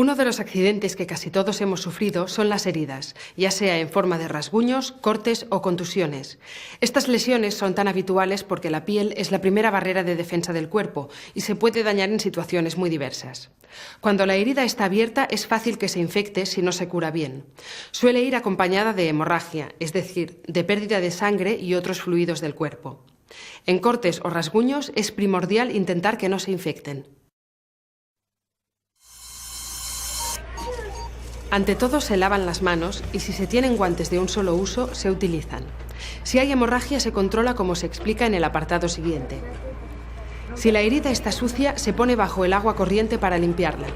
Uno de los accidentes que casi todos hemos sufrido son las heridas, ya sea en forma de rasguños, cortes o contusiones. Estas lesiones son tan habituales porque la piel es la primera barrera de defensa del cuerpo y se puede dañar en situaciones muy diversas. Cuando la herida está abierta es fácil que se infecte si no se cura bien. Suele ir acompañada de hemorragia, es decir, de pérdida de sangre y otros fluidos del cuerpo. En cortes o rasguños es primordial intentar que no se infecten. Ante todo se lavan las manos y si se tienen guantes de un solo uso, se utilizan. Si hay hemorragia se controla como se explica en el apartado siguiente. Si la herida está sucia, se pone bajo el agua corriente para limpiarla.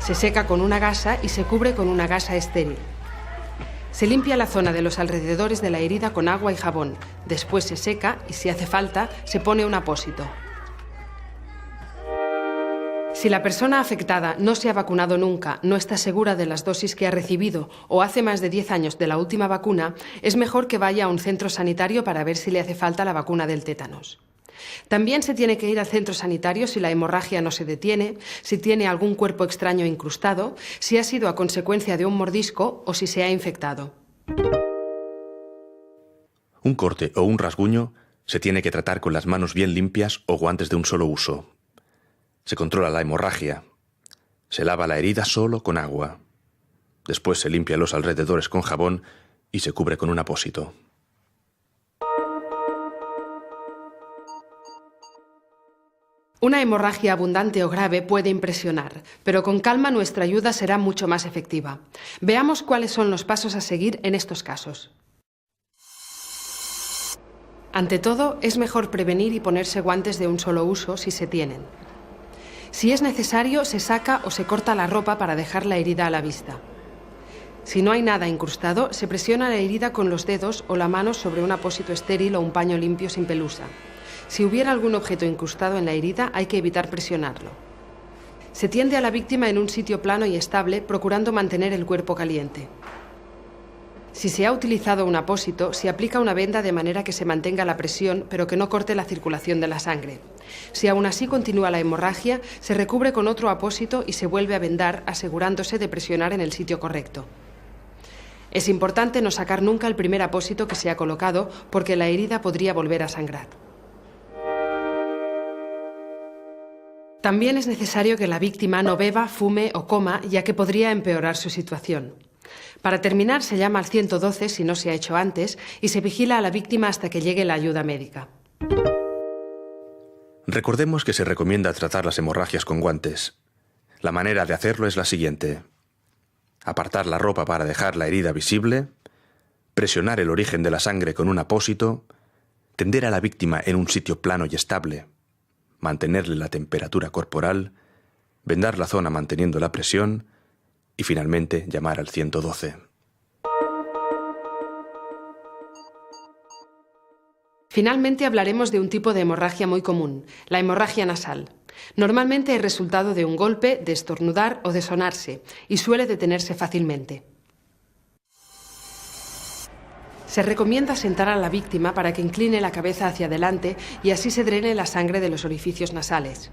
Se seca con una gasa y se cubre con una gasa estéril. Se limpia la zona de los alrededores de la herida con agua y jabón. Después se seca y si hace falta, se pone un apósito. Si la persona afectada no se ha vacunado nunca, no está segura de las dosis que ha recibido o hace más de 10 años de la última vacuna, es mejor que vaya a un centro sanitario para ver si le hace falta la vacuna del tétanos. También se tiene que ir al centro sanitario si la hemorragia no se detiene, si tiene algún cuerpo extraño incrustado, si ha sido a consecuencia de un mordisco o si se ha infectado. Un corte o un rasguño se tiene que tratar con las manos bien limpias o guantes de un solo uso. Se controla la hemorragia. Se lava la herida solo con agua. Después se limpia los alrededores con jabón y se cubre con un apósito. Una hemorragia abundante o grave puede impresionar, pero con calma nuestra ayuda será mucho más efectiva. Veamos cuáles son los pasos a seguir en estos casos. Ante todo, es mejor prevenir y ponerse guantes de un solo uso si se tienen. Si es necesario, se saca o se corta la ropa para dejar la herida a la vista. Si no hay nada incrustado, se presiona la herida con los dedos o la mano sobre un apósito estéril o un paño limpio sin pelusa. Si hubiera algún objeto incrustado en la herida, hay que evitar presionarlo. Se tiende a la víctima en un sitio plano y estable, procurando mantener el cuerpo caliente. Si se ha utilizado un apósito, se aplica una venda de manera que se mantenga la presión, pero que no corte la circulación de la sangre. Si aún así continúa la hemorragia, se recubre con otro apósito y se vuelve a vendar, asegurándose de presionar en el sitio correcto. Es importante no sacar nunca el primer apósito que se ha colocado, porque la herida podría volver a sangrar. También es necesario que la víctima no beba, fume o coma, ya que podría empeorar su situación. Para terminar, se llama al 112 si no se ha hecho antes y se vigila a la víctima hasta que llegue la ayuda médica. Recordemos que se recomienda tratar las hemorragias con guantes. La manera de hacerlo es la siguiente: apartar la ropa para dejar la herida visible, presionar el origen de la sangre con un apósito, tender a la víctima en un sitio plano y estable, mantenerle la temperatura corporal, vendar la zona manteniendo la presión y finalmente llamar al 112. Finalmente hablaremos de un tipo de hemorragia muy común, la hemorragia nasal. Normalmente es resultado de un golpe, de estornudar o de sonarse y suele detenerse fácilmente. Se recomienda sentar a la víctima para que incline la cabeza hacia adelante y así se drene la sangre de los orificios nasales.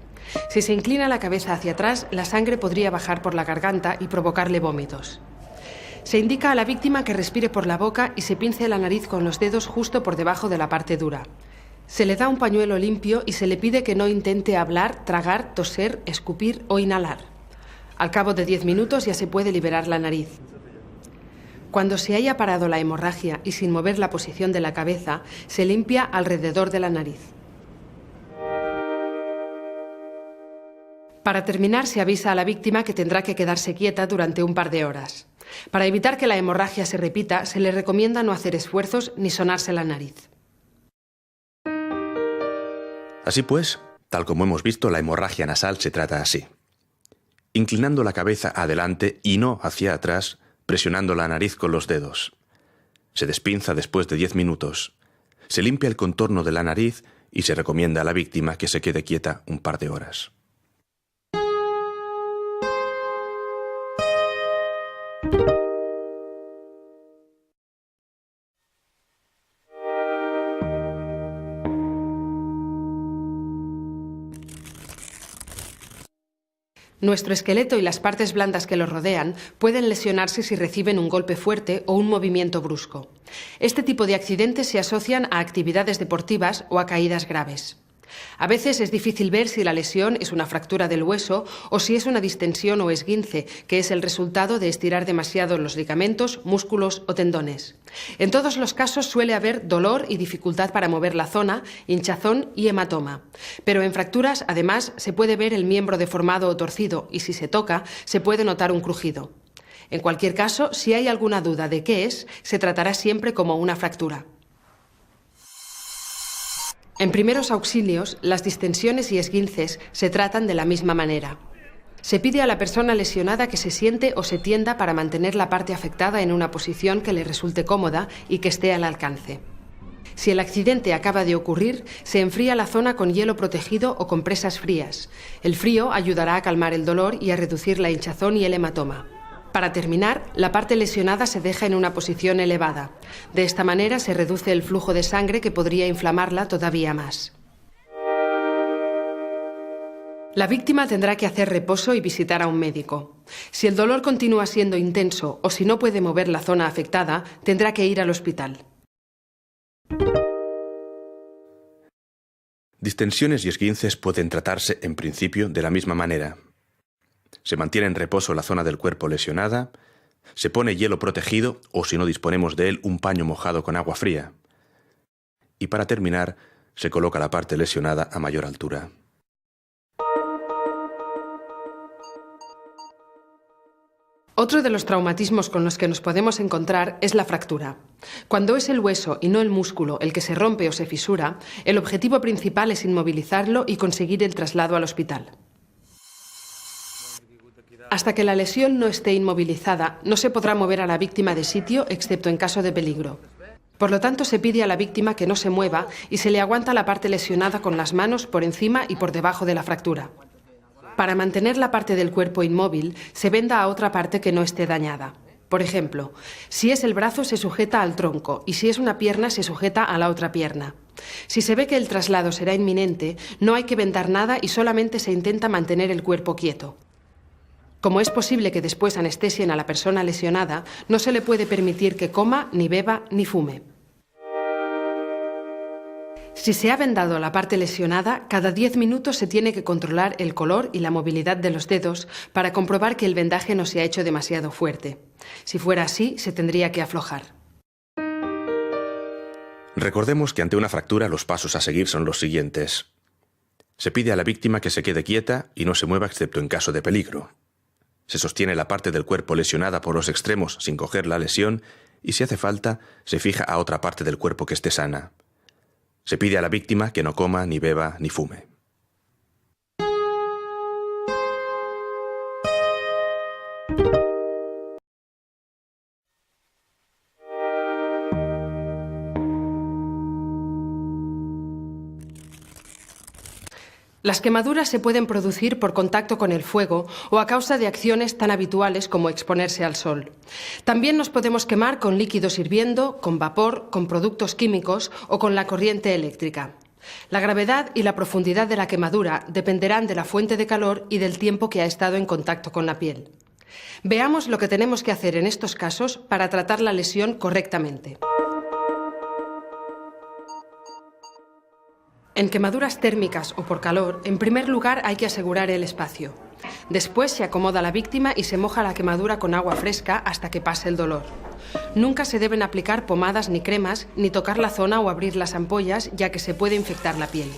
Si se inclina la cabeza hacia atrás, la sangre podría bajar por la garganta y provocarle vómitos. Se indica a la víctima que respire por la boca y se pince la nariz con los dedos justo por debajo de la parte dura. Se le da un pañuelo limpio y se le pide que no intente hablar, tragar, toser, escupir o inhalar. Al cabo de 10 minutos ya se puede liberar la nariz. Cuando se haya parado la hemorragia y sin mover la posición de la cabeza, se limpia alrededor de la nariz. Para terminar, se avisa a la víctima que tendrá que quedarse quieta durante un par de horas. Para evitar que la hemorragia se repita, se le recomienda no hacer esfuerzos ni sonarse la nariz. Así pues, tal como hemos visto, la hemorragia nasal se trata así: inclinando la cabeza adelante y no hacia atrás, presionando la nariz con los dedos. Se despinza después de 10 minutos. Se limpia el contorno de la nariz y se recomienda a la víctima que se quede quieta un par de horas. Nuestro esqueleto y las partes blandas que lo rodean pueden lesionarse si reciben un golpe fuerte o un movimiento brusco. Este tipo de accidentes se asocian a actividades deportivas o a caídas graves. A veces es difícil ver si la lesión es una fractura del hueso o si es una distensión o esguince, que es el resultado de estirar demasiado los ligamentos, músculos o tendones. En todos los casos suele haber dolor y dificultad para mover la zona, hinchazón y hematoma. Pero en fracturas, además, se puede ver el miembro deformado o torcido y si se toca, se puede notar un crujido. En cualquier caso, si hay alguna duda de qué es, se tratará siempre como una fractura. En primeros auxilios, las distensiones y esguinces se tratan de la misma manera. Se pide a la persona lesionada que se siente o se tienda para mantener la parte afectada en una posición que le resulte cómoda y que esté al alcance. Si el accidente acaba de ocurrir, se enfría la zona con hielo protegido o compresas frías. El frío ayudará a calmar el dolor y a reducir la hinchazón y el hematoma. Para terminar, la parte lesionada se deja en una posición elevada. De esta manera se reduce el flujo de sangre que podría inflamarla todavía más. La víctima tendrá que hacer reposo y visitar a un médico. Si el dolor continúa siendo intenso o si no puede mover la zona afectada, tendrá que ir al hospital. Distensiones y esguinces pueden tratarse en principio de la misma manera. Se mantiene en reposo la zona del cuerpo lesionada, se pone hielo protegido o, si no disponemos de él, un paño mojado con agua fría. Y para terminar, se coloca la parte lesionada a mayor altura. Otro de los traumatismos con los que nos podemos encontrar es la fractura. Cuando es el hueso y no el músculo el que se rompe o se fisura, el objetivo principal es inmovilizarlo y conseguir el traslado al hospital. Hasta que la lesión no esté inmovilizada, no se podrá mover a la víctima de sitio excepto en caso de peligro. Por lo tanto, se pide a la víctima que no se mueva y se le aguanta la parte lesionada con las manos por encima y por debajo de la fractura. Para mantener la parte del cuerpo inmóvil, se venda a otra parte que no esté dañada. Por ejemplo, si es el brazo, se sujeta al tronco y si es una pierna, se sujeta a la otra pierna. Si se ve que el traslado será inminente, no hay que vendar nada y solamente se intenta mantener el cuerpo quieto. Como es posible que después anestesien a la persona lesionada, no se le puede permitir que coma, ni beba, ni fume. Si se ha vendado la parte lesionada, cada 10 minutos se tiene que controlar el color y la movilidad de los dedos para comprobar que el vendaje no se ha hecho demasiado fuerte. Si fuera así, se tendría que aflojar. Recordemos que ante una fractura los pasos a seguir son los siguientes. Se pide a la víctima que se quede quieta y no se mueva excepto en caso de peligro. Se sostiene la parte del cuerpo lesionada por los extremos sin coger la lesión y, si hace falta, se fija a otra parte del cuerpo que esté sana. Se pide a la víctima que no coma, ni beba, ni fume. Las quemaduras se pueden producir por contacto con el fuego o a causa de acciones tan habituales como exponerse al sol. También nos podemos quemar con líquidos hirviendo, con vapor, con productos químicos o con la corriente eléctrica. La gravedad y la profundidad de la quemadura dependerán de la fuente de calor y del tiempo que ha estado en contacto con la piel. Veamos lo que tenemos que hacer en estos casos para tratar la lesión correctamente. En quemaduras térmicas o por calor, en primer lugar hay que asegurar el espacio. Después se acomoda la víctima y se moja la quemadura con agua fresca hasta que pase el dolor. Nunca se deben aplicar pomadas ni cremas, ni tocar la zona o abrir las ampollas, ya que se puede infectar la piel.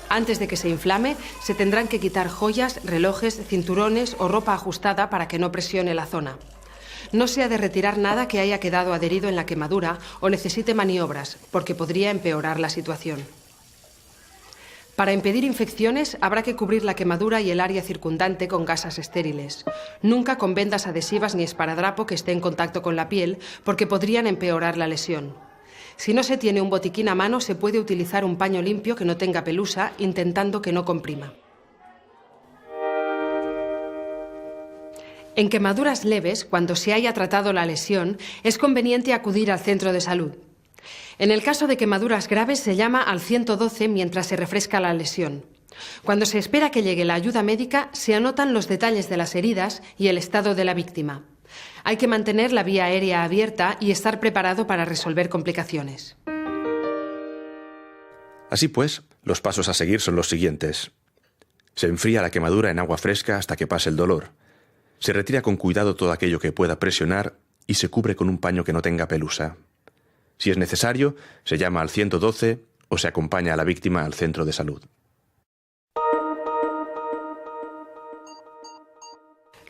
Antes de que se inflame, se tendrán que quitar joyas, relojes, cinturones o ropa ajustada para que no presione la zona. No se ha de retirar nada que haya quedado adherido en la quemadura o necesite maniobras, porque podría empeorar la situación. Para impedir infecciones, habrá que cubrir la quemadura y el área circundante con gasas estériles. Nunca con vendas adhesivas ni esparadrapo que esté en contacto con la piel, porque podrían empeorar la lesión. Si no se tiene un botiquín a mano, se puede utilizar un paño limpio que no tenga pelusa, intentando que no comprima. En quemaduras leves, cuando se haya tratado la lesión, es conveniente acudir al centro de salud. En el caso de quemaduras graves se llama al 112 mientras se refresca la lesión. Cuando se espera que llegue la ayuda médica, se anotan los detalles de las heridas y el estado de la víctima. Hay que mantener la vía aérea abierta y estar preparado para resolver complicaciones. Así pues, los pasos a seguir son los siguientes. Se enfría la quemadura en agua fresca hasta que pase el dolor. Se retira con cuidado todo aquello que pueda presionar y se cubre con un paño que no tenga pelusa. Si es necesario, se llama al 112 o se acompaña a la víctima al centro de salud.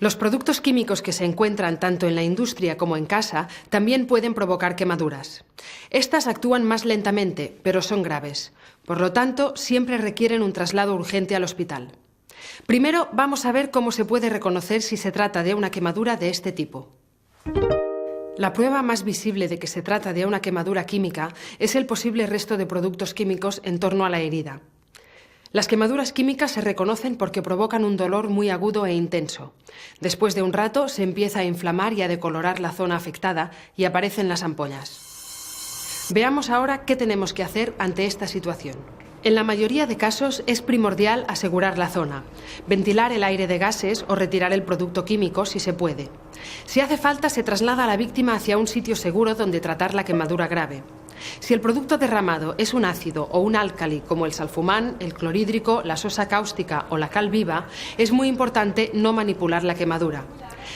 Los productos químicos que se encuentran tanto en la industria como en casa también pueden provocar quemaduras. Estas actúan más lentamente, pero son graves. Por lo tanto, siempre requieren un traslado urgente al hospital. Primero, vamos a ver cómo se puede reconocer si se trata de una quemadura de este tipo. La prueba más visible de que se trata de una quemadura química es el posible resto de productos químicos en torno a la herida. Las quemaduras químicas se reconocen porque provocan un dolor muy agudo e intenso. Después de un rato se empieza a inflamar y a decolorar la zona afectada y aparecen las ampollas. Veamos ahora qué tenemos que hacer ante esta situación. En la mayoría de casos es primordial asegurar la zona, ventilar el aire de gases o retirar el producto químico si se puede. Si hace falta, se traslada a la víctima hacia un sitio seguro donde tratar la quemadura grave. Si el producto derramado es un ácido o un álcali como el salfumán, el clorhídrico, la sosa cáustica o la cal viva, es muy importante no manipular la quemadura.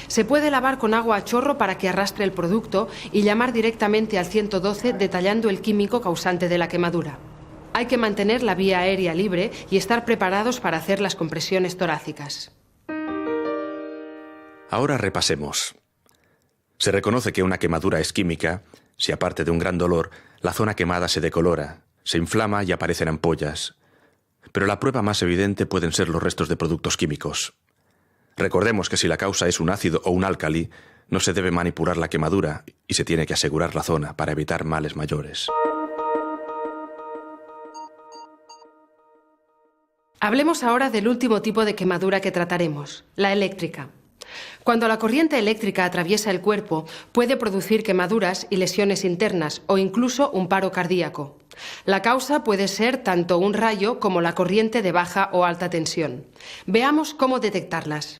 Se puede lavar con agua a chorro para que arrastre el producto y llamar directamente al 112 detallando el químico causante de la quemadura. Hay que mantener la vía aérea libre y estar preparados para hacer las compresiones torácicas. Ahora repasemos. Se reconoce que una quemadura es química si, aparte de un gran dolor, la zona quemada se decolora, se inflama y aparecen ampollas. Pero la prueba más evidente pueden ser los restos de productos químicos. Recordemos que si la causa es un ácido o un álcali, no se debe manipular la quemadura y se tiene que asegurar la zona para evitar males mayores. Hablemos ahora del último tipo de quemadura que trataremos, la eléctrica. Cuando la corriente eléctrica atraviesa el cuerpo, puede producir quemaduras y lesiones internas o incluso un paro cardíaco. La causa puede ser tanto un rayo como la corriente de baja o alta tensión. Veamos cómo detectarlas.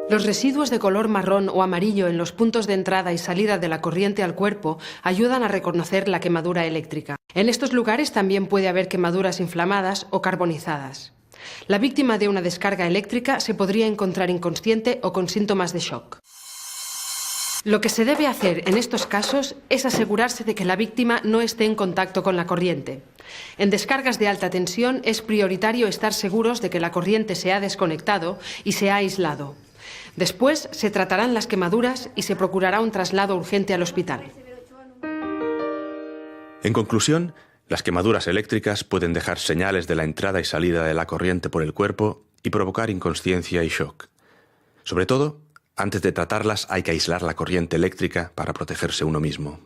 Los residuos de color marrón o amarillo en los puntos de entrada y salida de la corriente al cuerpo ayudan a reconocer la quemadura eléctrica. En estos lugares también puede haber quemaduras inflamadas o carbonizadas. La víctima de una descarga eléctrica se podría encontrar inconsciente o con síntomas de shock. Lo que se debe hacer en estos casos es asegurarse de que la víctima no esté en contacto con la corriente. En descargas de alta tensión es prioritario estar seguros de que la corriente se ha desconectado y se ha aislado. Después se tratarán las quemaduras y se procurará un traslado urgente al hospital. En conclusión, las quemaduras eléctricas pueden dejar señales de la entrada y salida de la corriente por el cuerpo y provocar inconsciencia y shock. Sobre todo, antes de tratarlas hay que aislar la corriente eléctrica para protegerse uno mismo.